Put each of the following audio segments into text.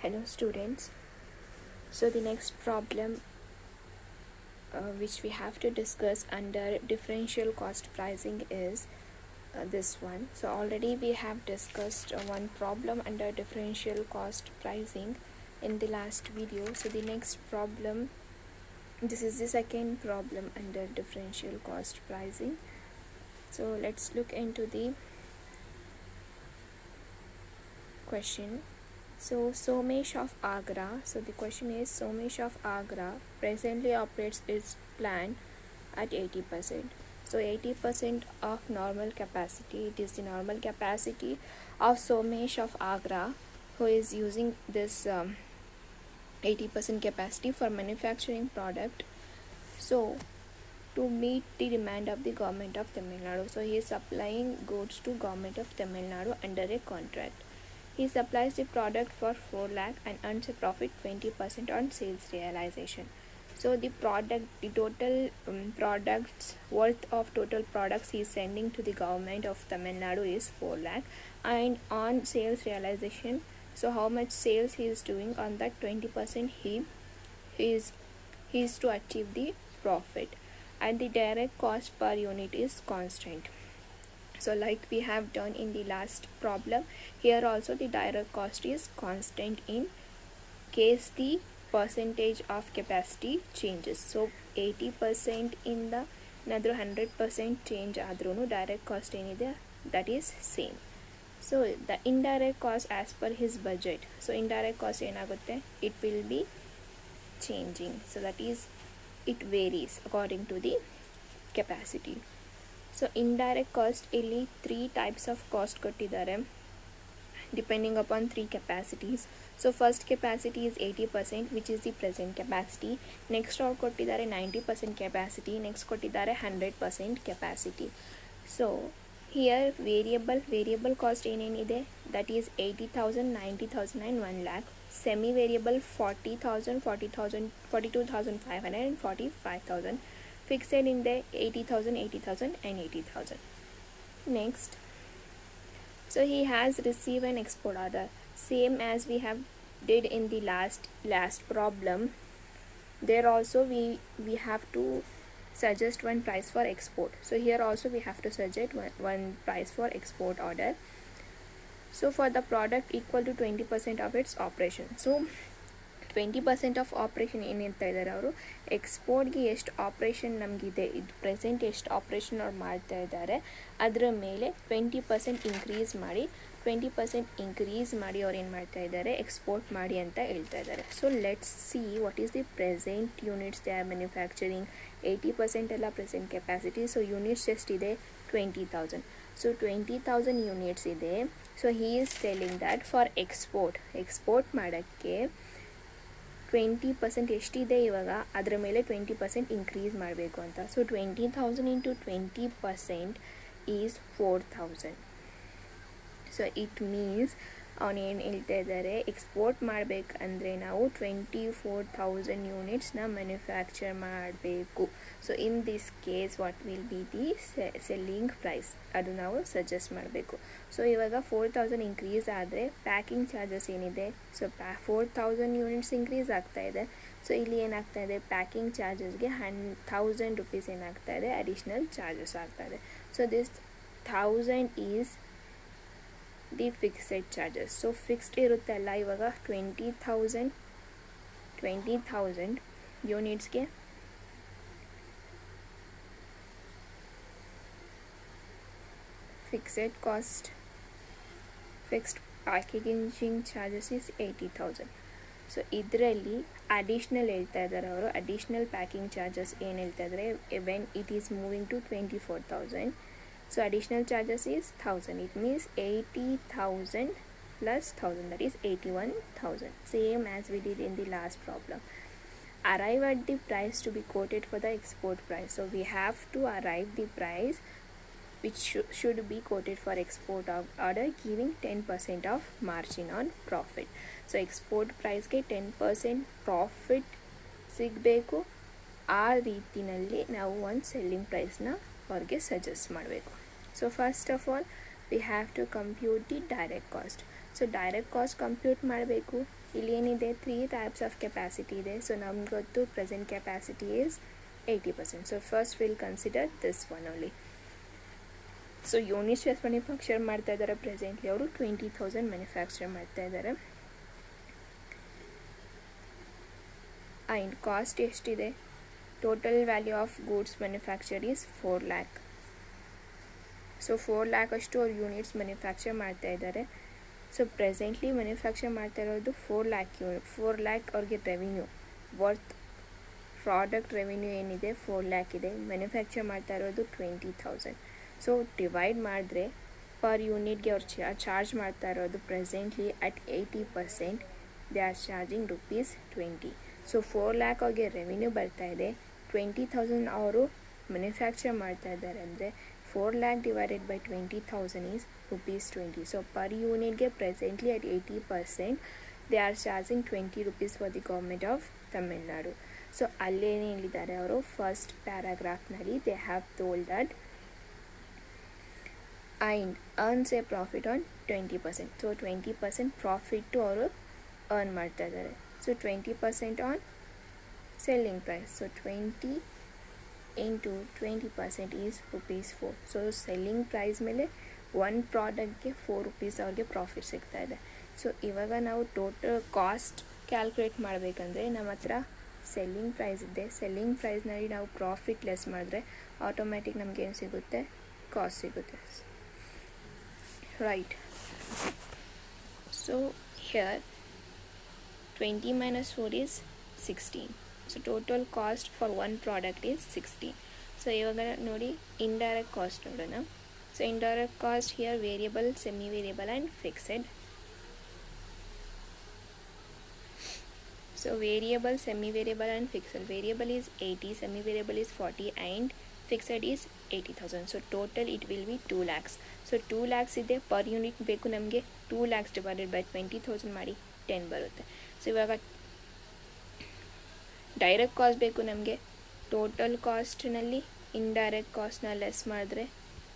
Hello students. So the next problem which we have to discuss under differential cost pricing is this one. So already we have discussed one problem under differential cost pricing in the last video. So the next problem, this is the second problem under differential cost pricing. So let's look into the question. So Somesh of Agra, so the question is Somesh of Agra presently operates its plant at 80%. So 80% of normal capacity, it is the normal capacity of Somesh of Agra, who is using this 80% capacity for manufacturing product. So to meet the demand of the government of Tamil Nadu, so he is supplying goods to government of Tamil Nadu under a contract. He supplies the product for 4 lakh and earns a profit 20% on sales realization. So the total products worth of total products he is sending to the government of Tamil Nadu is 4 lakh, and on sales realization, so how much sales he is doing, on that 20% he is to achieve the profit, and the direct cost per unit is constant. So like we have done in the last problem, here also the direct cost is constant in case the percentage of capacity changes. So 80% in the another 100% change adrunu direct cost enide that is same. So the indirect cost as per his budget, so indirect cost enagutte, it will be changing, so that is it varies according to the capacity. So indirect cost, ಇಲ್ಲಿ 3 types of cost ಕೊಟ್ಟಿದ್ದಾರೆ depending upon 3 capacities. So first capacity is 80%, which is the present capacity. Next ಅವ್ರು ಕೊಟ್ಟಿದ್ದಾರೆ 90% capacity. Next ಕೊಟ್ಟಿದ್ದಾರೆ 100% capacity. So here variable cost ಏನೇನಿದೆ, that is 80,000, 90,000 and 1 lakh. Semi variable 40,000, 40,000, 42,500 and 45,000. Fixed in the 80,000, 80,000 and 80,000. Next, so he has received an export order, same as we have did in the last problem. There also we have to suggest one price for export. So here also we have to suggest one price for export order. So for the product equal to 20% of its operation. So 20% of operation ಏನು ಹೇಳ್ತಾ ಇದ್ದಾರೆ ಅವರು, ಎಕ್ಸ್ಪೋರ್ಟ್ಗೆ ಎಷ್ಟು operation ನಮಗಿದೆ, ಇದು present ಎಷ್ಟು operation ಅವ್ರು ಮಾಡ್ತಾ ಇದ್ದಾರೆ ಅದರ ಮೇಲೆ 20% ಇನ್ಕ್ರೀಸ್ ಮಾಡಿ ಅವ್ರು ಏನು ಮಾಡ್ತಾ ಇದ್ದಾರೆ, ಎಕ್ಸ್ಪೋರ್ಟ್ ಮಾಡಿ ಅಂತ ಹೇಳ್ತಾ ಇದ್ದಾರೆ. So let's see what is the present units they are manufacturing. 80% ಎಲ್ಲ ಪ್ರೆಸೆಂಟ್ ಕೆಪಾಸಿಟಿ. ಸೊ ಯೂನಿಟ್ಸ್ ಎಷ್ಟಿದೆ, 20,000. ಸೊ 20,000 ಯೂನಿಟ್ಸ್ ಇದೆ. So he is telling that for export ಮಾಡೋಕ್ಕೆ 20% ಎಷ್ಟಿದೆ ಇವಾಗ, ಅದರ ಮೇಲೆ 20% ಇನ್ಕ್ರೀಸ್ ಮಾಡಬೇಕು ಅಂತ. So 20,000 into 20% is 4,000. So it means ಅವನೇನು ಹೇಳ್ತಾ ಇದ್ದಾರೆ, ಎಕ್ಸ್ಪೋರ್ಟ್ ಮಾಡಬೇಕಂದ್ರೆ ನಾವು 24,000 ಯೂನಿಟ್ಸ್ನ ಮ್ಯಾನುಫ್ಯಾಕ್ಚರ್ ಮಾಡಬೇಕು. So in this case what will be the selling price, ಅದು ನಾವು ಸಜೆಸ್ಟ್ ಮಾಡಬೇಕು. ಸೊ ಇವಾಗ 4,000 ಇನ್ಕ್ರೀಸ್ ಆದರೆ ಪ್ಯಾಕಿಂಗ್ ಚಾರ್ಜಸ್ ಏನಿದೆ, ಸೊ 4,000 ಯೂನಿಟ್ಸ್ ಇನ್ಕ್ರೀಸ್ ಆಗ್ತಾ ಇದೆ. ಸೊ ಇಲ್ಲಿ ಏನಾಗ್ತಾ ಇದೆ, ಪ್ಯಾಕಿಂಗ್ ಚಾರ್ಜಸ್ಗೆ 1,000 ರುಪೀಸ್ ಏನಾಗ್ತಾ ಇದೆ, ಅಡಿಷ್ನಲ್ ಚಾರ್ಜಸ್ ಆಗ್ತಾ ಇದೆ. So this 1,000 is the fixed charges. So fixed ಇರುತ್ತೆ ಅಲ್ಲ, ಇವಾಗ 20,000 ಯೂನಿಟ್ಸ್ಗೆ fixed cost, fixed packaging charges is 80,000. So ಇದರಲ್ಲಿ ಅಡಿಷ್ನಲ್ ಹೇಳ್ತಾ ಇದ್ದಾರೆ ಅವರು, ಅಡಿಷ್ನಲ್ ಪ್ಯಾಕಿಂಗ್ ಚಾರ್ಜಸ್ ಏನು ಹೇಳ್ತಾ ಇದ್ದಾರೆ, when it is moving to 24,000. So additional charges is 1,000. It means 80,000 plus 1,000, that is 81,000. Same as we did in the last problem. Arrive at the price to be quoted for the export price. So we have to arrive the price which should be quoted for export order, giving 10% of margin on profit. So export price ಗೆ 10% profit ಸಿಗಬೇಕು. ಆ ರೀತಿಯಲ್ಲಿ ನಾವು ಒಂದು selling ಪ್ರೈಸ್ನ ಅವ್ರಿಗೆ suggest ಮಾಡಬೇಕು. So first of all we have to compute the direct cost. So direct cost compute ಮಾಡಬೇಕು. ಇಲ್ಲಿ ಏನಿದೆ 3 types ಆಫ್ ಕೆಪಾಸಿಟಿ ಇದೆ. ಸೊ ನಮ್ಗೆ ಗೊತ್ತು present capacity is 80%. So first will consider this one only. So units ಎಷ್ಟು manufacture ಮಾಡ್ತಾ ಇದ್ದಾರೆ presently ಅವರು 20,000 ಮ್ಯಾನುಫ್ಯಾಕ್ಚರ್ ಮಾಡ್ತಾ ಇದ್ದಾರೆ. ಆ್ಯಂಡ್ ಕಾಸ್ಟ್ ಎಷ್ಟಿದೆ? Total value of goods manufacture is 4 lakh. So 4 lakh ಅಷ್ಟು ಅವ್ರು ಯೂನಿಟ್ಸ್ ಮ್ಯಾನುಫ್ಯಾಕ್ಚರ್ ಮಾಡ್ತಾ ಇದ್ದಾರೆ. ಸೊ ಪ್ರೆಸೆಂಟ್ಲಿ ಮ್ಯಾನುಫ್ಯಾಕ್ಚರ್ ಮಾಡ್ತಾ ಇರೋದು 4 lakh ಅವ್ರಿಗೆ ರೆವಿನ್ಯೂ ವರ್ತ್ ಪ್ರಾಡಕ್ಟ್ ರೆವಿನ್ಯೂ ಏನಿದೆ 4 lakh ಇದೆ. ಮ್ಯಾನುಫ್ಯಾಕ್ಚರ್ ಮಾಡ್ತಾ ಇರೋದು 20,000. ಸೊ ಡಿವೈಡ್ ಮಾಡಿದ್ರೆ ಪರ್ ಯೂನಿಟ್ಗೆ ಅವ್ರು ಚಾರ್ಜ್ ಮಾಡ್ತಾ ಇರೋದು presently at 80% they are charging ₹20. So 4 lakh ಅವ್ರಿಗೆ ರೆವಿನ್ಯೂ ಬರ್ತಾ ಇದೆ, 20,000 ಅವರು ಮ್ಯಾನುಫ್ಯಾಕ್ಚರ್ ಮಾಡ್ತಾ ಇದ್ದಾರೆ ಅಂದರೆ 4 lakh divided by 20,000 is ₹20. So per unit presently at 80% they are charging ₹20 for the government of Tamil Nadu. So alléne ಹೇಳಿದ್ದಾರೆ ಅವರು first ಪ್ಯಾರಾಗ್ರಾಫ್ನಲ್ಲಿ they have told that and earns a profit on 20%. So 20% profit ಅವರು earn ಮಾಡ್ತಾ ಇದ್ದಾರೆ. So 20% on selling price. So 20 into 20% is ₹4. So selling price ಮೇಲೆ ಒಂದು ಪ್ರಾಡಕ್ಟ್ಗೆ ₹4 ಅವ್ರಿಗೆ profit ಸಿಗ್ತಾ ಇದೆ. ಸೊ ಇವಾಗ ನಾವು ಟೋಟಲ್ ಕಾಸ್ಟ್ ಕ್ಯಾಲ್ಕುಲೇಟ್ ಮಾಡಬೇಕಂದ್ರೆ ನಮ್ಮ ಹತ್ರ ಸೆಲ್ಲಿಂಗ್ ಪ್ರೈಸ್ ಇದೆ. ಸೆಲ್ಲಿಂಗ್ ಪ್ರೈಸ್ನಲ್ಲಿ ನಾವು ಪ್ರಾಫಿಟ್ ಲೆಸ್ ಮಾಡಿದ್ರೆ ಆಟೋಮ್ಯಾಟಿಕ್ ನಮ್ಗೆ ಏನು ಸಿಗುತ್ತೆ? ಕಾಸ್ಟ್ ಸಿಗುತ್ತೆ. Right. So here 20 minus 4 is 16. So total cost for one product is 16. So ಇವಾಗ ನೋಡಿ indirect cost ನೋಡೋಣ. So indirect cost here variable, semi variable and fixed. So variable, semi variable and fixed. Variable is 80, semi variable is 40 and fixed is 80,000. So total it will be 2 lakhs. So 2 lakhs ಇದೆ, per unit ಬೇಕು ನಮಗೆ 2 lakhs divided by 20,000 ಮಾಡಿ 10 ಬರುತ್ತೆ. So ಇವಾಗ direct cost ಬೇಕು ನಮಗೆ. Total ಕಾಸ್ಟ್ನಲ್ಲಿ indirect ಕಾಸ್ಟ್ನ less ಮಾಡಿದ್ರೆ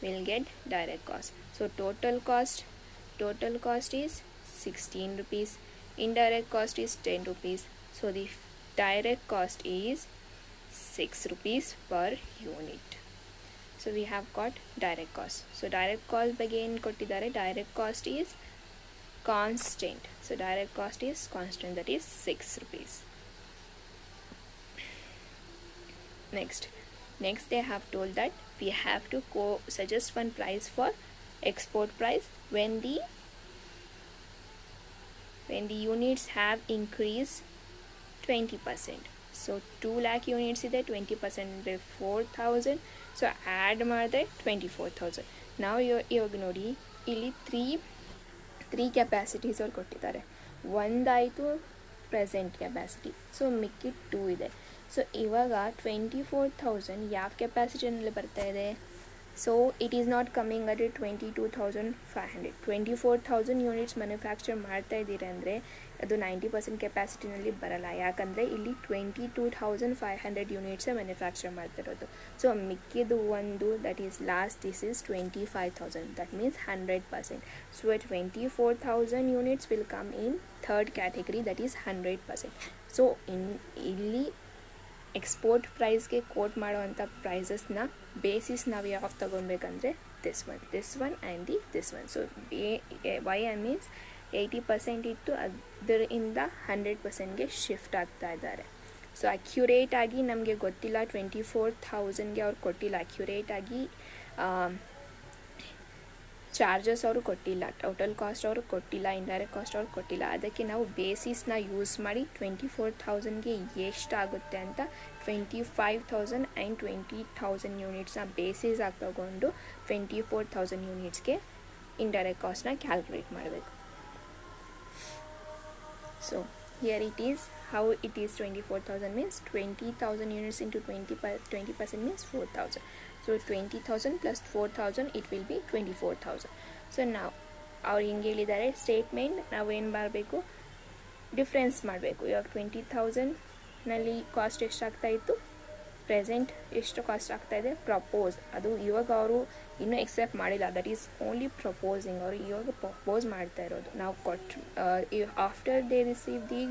will get direct cost. So total cost is ₹16. Indirect cost is ₹10. So the direct cost is ₹6 per unit. So we have got direct cost. So direct cost ಬಗ್ಗೆ ಏನು ಕೊಟ್ಟಿದ್ದಾರೆ? Direct cost is constant. So direct cost is constant, that is ₹6. Next they have told that we have to suggest one price for export price when the units have increased 20%. So 2 lakh units ಇದೆ, 20% ಅಂದರೆ 4,000. So add ಮಾಡಿದ್ರೆ 24,000. ನಾವು ಇವಾಗ ನೋಡಿ ಇಲ್ಲಿ three capacities ಅವ್ರು ಕೊಟ್ಟಿದ್ದಾರೆ. ಒಂದಾಯಿತು present capacity, so ಮಿಕ್ಕಿ 2 ಇದೆ. ಸೊ ಇವಾಗ 24,000 ಯಾವ ಕೆಪಾಸಿಟಿನಲ್ಲಿ ಬರ್ತಾ ಇದೆ? So it is not coming at 22,500. 24,000 units manufacture ಮಾಡ್ತಾ ಇದ್ದೀರ ಅಂದರೆ ಅದು 90% ಕೆಪಾಸಿಟಿನಲ್ಲಿ ಬರಲ್ಲ. ಯಾಕಂದರೆ ಇಲ್ಲಿ 22,500 ಯೂನಿಟ್ಸೇ ಮ್ಯಾನುಫ್ಯಾಕ್ಚರ್ ಮಾಡ್ತಿರೋದು. ಸೊ ಮಿಕ್ಕಿದು ಒಂದು that is last, this is 25,000. That means 100%. So 24,000 units will come in third category, that is 100%. So ಇಲ್ಲಿ ಎಕ್ಸ್ಪೋರ್ಟ್ ಪ್ರೈಸ್ಗೆ ಕೋಟ್ ಮಾಡೋವಂಥ ಪ್ರೈಸಸ್ನ ಬೇಸಿಸ್ ನಾವು ಯಾವಾಗ ತೊಗೊಬೇಕಂದ್ರೆ this one and this one. So Y means 80% ಇತ್ತು, ಅದರಿಂದ 100%ಗೆ ಶಿಫ್ಟ್ ಆಗ್ತಾ ಇದ್ದಾರೆ. ಸೊ ಅಕ್ಯುರೇಟಾಗಿ ನಮಗೆ ಗೊತ್ತಿಲ್ಲ, 24,000ಗೆ ಅವ್ರು ಕೊಟ್ಟಿಲ್ಲ ಅಕ್ಯುರೇಟಾಗಿ. ಚಾರ್ಜಸ್ ಅವರು ಕೊಟ್ಟಿಲ್ಲ, ಟೋಟಲ್ ಕಾಸ್ಟ್ ಅವರು ಕೊಟ್ಟಿಲ್ಲ, ಇಂಡೈರೆಕ್ಟ್ ಕಾಸ್ಟ್ ಅವರು ಕೊಟ್ಟಿಲ್ಲ. ಅದಕ್ಕೆ ನಾವು ಬೇಸಿಸ್ನ ಯೂಸ್ ಮಾಡಿ 24,000ಗೆ ಎಷ್ಟಾಗುತ್ತೆ ಅಂತ 25,000 ಆ್ಯಂಡ್ 20,000 ಯೂನಿಟ್ಸ್ನ ಬೇಸಿಸ್ ಆಗಿ ತಗೊಂಡು 24,000 ಯೂನಿಟ್ಸ್ಗೆ ಇಂಡೈರೆಕ್ಟ್ ಕಾಸ್ಟ್ನ ಕ್ಯಾಲ್ಕುಲೇಟ್ ಮಾಡಬೇಕು. So here it is how it is 24,000 means 20,000 units into 20% means 4,000. So 20,000 plus 4,000 it will be 24,000. So now ಅವ್ರು ಹಿಂಗೆ ಹೇಳಿದ್ದಾರೆ ಸ್ಟೇಟ್ಮೆಂಟ್, ನಾವು ಏನು ಮಾಡಬೇಕು? ಡಿಫ್ರೆನ್ಸ್ ಮಾಡಬೇಕು. ಇವಾಗ 20,000ನಲ್ಲಿ ಕಾಸ್ಟ್ ಎಷ್ಟಾಗ್ತಾ ಇತ್ತು ಪ್ರೆಸೆಂಟ್ ಎಷ್ಟು ಕಾಸ್ಟ್ ಆಗ್ತಾ ಇದೆ, ಪ್ರಪೋಸ್, ಅದು ಇವಾಗ ಅವರು ಇನ್ನೂ ಎಕ್ಸೆಪ್ಟ್ ಮಾಡಿಲ್ಲ, ದಟ್ ಈಸ್ ಓನ್ಲಿ ಪ್ರಪೋಸಿಂಗ್, ಅವರು ಇವಾಗ ಪ್ರಪೋಸ್ ಮಾಡ್ತಾ ಇರೋದು. ನಾವು ಕೊಟ್ಟು after they receive the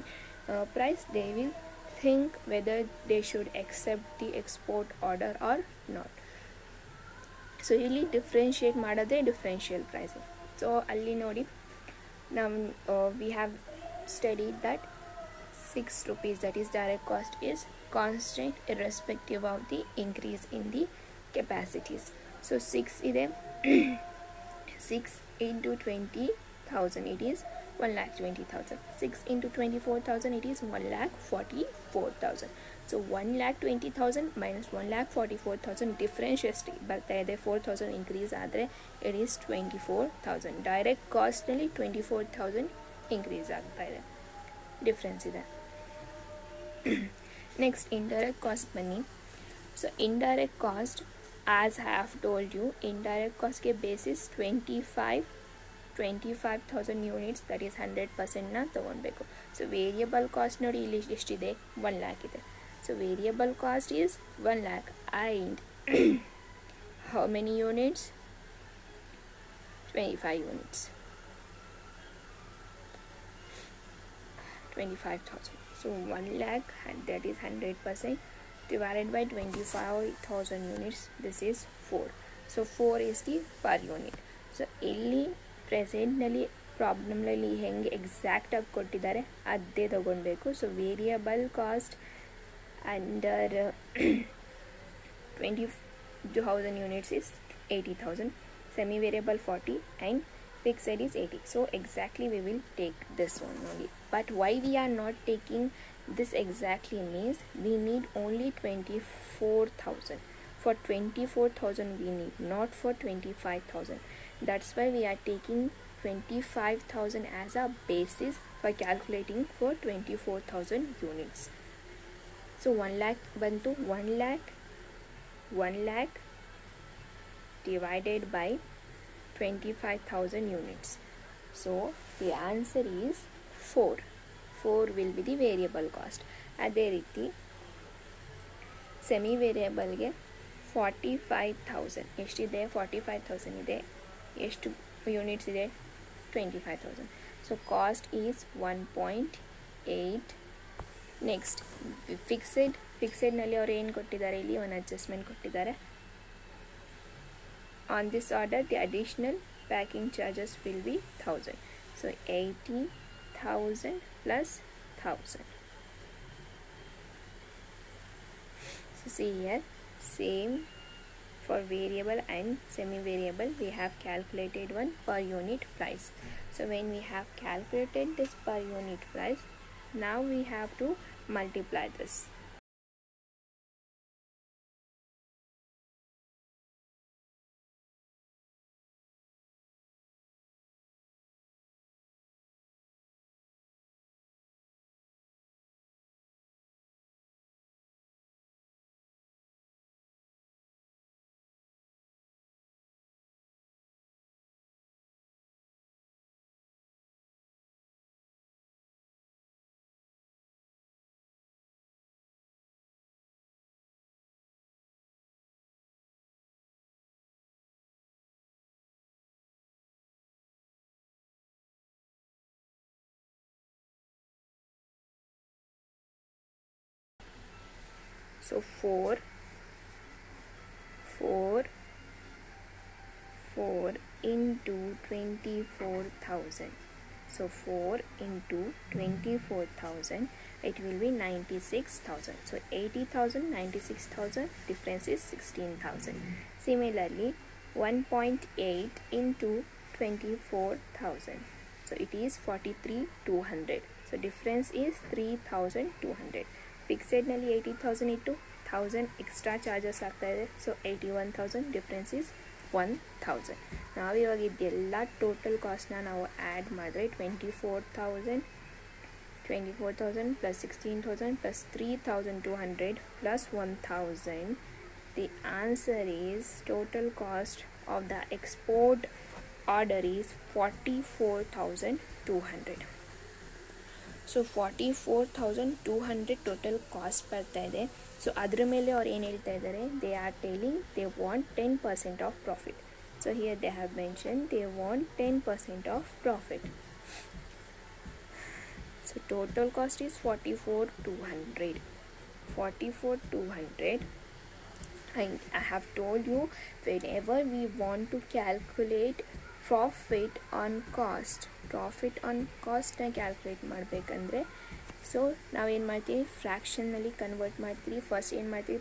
price they will think whether they should accept the export order or not. So ಇಲ್ಲಿ ಡಿಫ್ರೆನ್ಷಿಯೇಟ್ ಮಾಡೋದೇ ಡಿಫ್ರೆನ್ಷಿಯಲ್ ಪ್ರೈಸಿಂಗ್. ಸೊ ಅಲ್ಲಿ ನೋಡಿ we have studied that 6 rupees, that is direct cost, is constant irrespective of the increase in the capacities. So 6 ide 6 into 20,000 it is 1,20,000. 6 into 24,000 it is 1,44,000. So 1,20,000 minus 1,44,000 difference ಎಷ್ಟು ಬರ್ತಾ ಇದೆ, 4,000 increase ಆದರೆ it is 24,000. Direct ಕಾಸ್ಟ್ನಲ್ಲಿ 24,000 increase ಆಗ್ತಾ ಇದೆ, difference ಇದೆ. Next indirect cost ಬನ್ನಿ. So indirect cost, as I have told you, indirect ಕಾಸ್ಟ್ಗೆ ಬೇಸಿಸ್ 25,000 ಯೂನಿಟ್ಸ್, ದಟ್ ಈಸ್ 100%ನ ತೊಗೊಳ್ಬೇಕು. ಸೊ ವೇರಿಯಬಲ್ ಕಾಸ್ಟ್ ನೋಡಿ ಇಲ್ಲಿ ಎಷ್ಟಿದೆ, 1 lakh ಇದೆ. So variable cost is 1 lakh and how many units, 25 units, 25,000. So 1 lakh, that is 100%, divided by 25,000 units, this is 4. So 4 is the per unit. So ಇಲ್ಲಿ ಪ್ರೆಸೆಂಟ್ನಲ್ಲಿ ಪ್ರಾಬ್ಲಮ್ನಲ್ಲಿ ಹೆಂಗೆ ಎಕ್ಸಾಕ್ಟಾಗಿ ಕೊಟ್ಟಿದ್ದಾರೆ ಅದೇ ತಗೊಳ್ಬೇಕು. So variable cost under 20,000 units is 80,000, semi variable 40 and fixed is 80. So exactly we will take this one only. But why we are not taking this exactly means we need only 24,000. For 24,000 we need, not for 25,000. That's why we are taking 25,000 as a basis for calculating for 24,000 units. So 1 lakh bantu, 1 lakh divided by 25,000 units. So the answer is 4. 4 will be the variable cost. ಅದೇ ರೀತಿ semi ವೇರಿಯಬಲ್ಗೆ 45,000 ಎಷ್ಟಿದೆ, 45,000 ಇದೆ, ಎಷ್ಟು units ಇದೆ, 25,000. So cost is 1.8. Next ಫಿಕ್ಸೆಡ್ನಲ್ಲಿ ಅವ್ರು ಏನು ಕೊಟ್ಟಿದ್ದಾರೆ, ಇಲ್ಲಿ ಒಂದು ಅಡ್ಜಸ್ಟ್ಮೆಂಟ್ ಕೊಟ್ಟಿದ್ದಾರೆ. On this order the additional packing charges will be 1,000. So 80,000 plus 1,000. So see here, same for variable and semi variable we have calculated one per unit price. So when we have calculated this per unit price, now we have to multiply this. So 4 into 24,000. So 4 into 24,000, it will be 96,000. So 80,000, 96,000, difference is 16,000. Similarly 1.8 into 24,000. So it is 43,200. So difference is 3,200. Fixed ನಲ್ಲಿ 80,000 ಇಟ್ಟು 1,000 extra charges ಆಗ್ತಾ ಇದೆ. So 81,000, difference is 1,000. ನಾವು ಇವಾಗ ಇದೆಲ್ಲ total ಕಾಸ್ಟ್ನ ನಾವು add ಮಾಡಿದ್ರೆ 24,000 plus 16,000 plus 3,200 plus 1,000. The answer is total cost of the export order is 44,200. So 44,200 total cost ಬರ್ತಾ ಇದೆ. ಸೊ ಅದ್ರ ಮೇಲೆ ಅವ್ರು ಏನು ಹೇಳ್ತಾ ಇದ್ದಾರೆ, they are telling they want 10% of profit. So here they have mention they want 10% of profit. So total cost is 44,200. And I have told you, whenever we want to calculate profit on cost ನ calculate ಮಾಡಬೇಕಂದ್ರೆ so ನಾವೇನು ಮಾಡ್ತೀವಿ, ಫ್ರ್ಯಾಕ್ಷನ್ನಲ್ಲಿ convert ಮಾಡ್ತೀವಿ. First ಏನು ಮಾಡ್ತೀವಿ,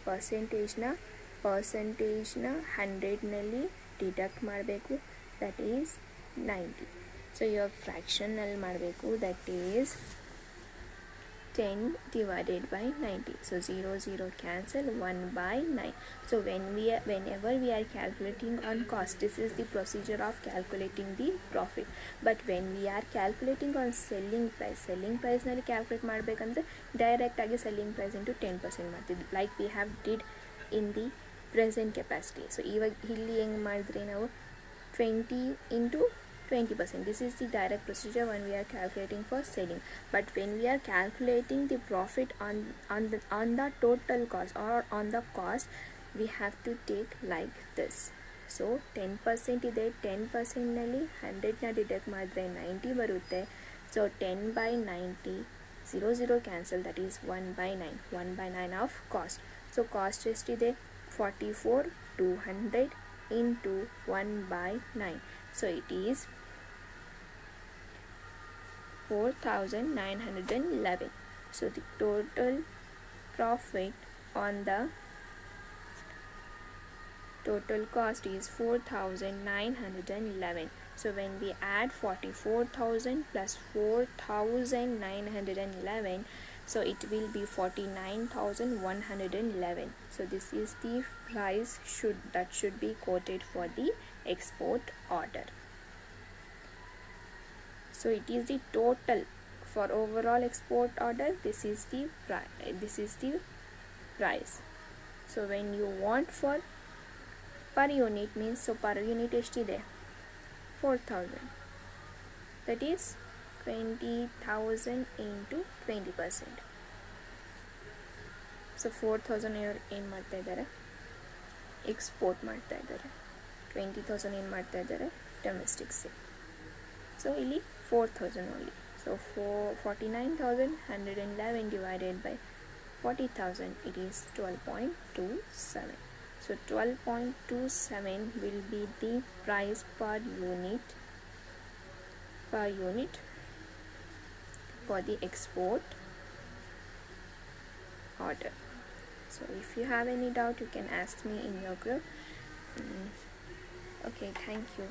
ಪರ್ಸೆಂಟೇಜ್ನ 100ನಲ್ಲಿ deduct ಮಾಡಬೇಕು, that is 90. So ಇವಾಗ ಫ್ರ್ಯಾಕ್ಷನ್ನಲ್ಲಿ ಮಾಡಬೇಕು, that is 10 divided by 90. So 0 cancel, 1 by 9. So whenever we are calculating on cost, this is the procedure of calculating the profit. But when we are calculating on selling price ನಲ್ಲಿ calculate ಮಾಡಬೇಕಂದ್ರೆ direct ಆಗಿ selling price into 10% ಮಾಡ್ತಿದ್ವಿ, like we have did in the present capacity. So ಇವಾಗ ಇಲ್ಲಿ ಹೆಂಗೆ ಮಾಡಿದ್ರೆ ನಾವು 20 into 20%. This is the direct procedure when we are calculating for selling. But when we are calculating the profit on the total cost or on the cost, we have to take like this. So 10% ಇದೆ, 10% ನಲ್ಲಿ 100ನ deduct ಮಾಡಿದ್ರೆ 90 ಬರುತ್ತೆ. So 10 by 90, 0 cancel, that is 1 by 9, 1 by 9 of cost. So cost ಎಷ್ಟಿದೆ, 44,200 into 1 by 9. So it is 4,911. So the total profit on the total cost is 4,911. So when we add 44,000 plus 4,911, so it will be 49,111. So this is the price that should be quoted for the export order. So it is the total for overall export order. This is the price. So when you want for per unit, means so per unit ಎಷ್ಟಿದೆ, 4,000, that is 20,000 into 20%. So 4,000 ಇವರು ಏನು ಮಾಡ್ತಾ ಇದ್ದಾರೆ, export ಮಾಡ್ತಾ ಇದ್ದಾರೆ. 20,000 ಏನು ಮಾಡ್ತಾ ಇದ್ದಾರೆ, ಡೊಮೆಸ್ಟಿಕ್ ಸೇಲ್. ಸೊ ಇಲ್ಲಿ 4,000 only. So 49,111 divided by 40,000, it is 12.27. So 12.27 will be the price per unit for the export order. So if you have any doubt, you can ask me in your group. Okay, thank you.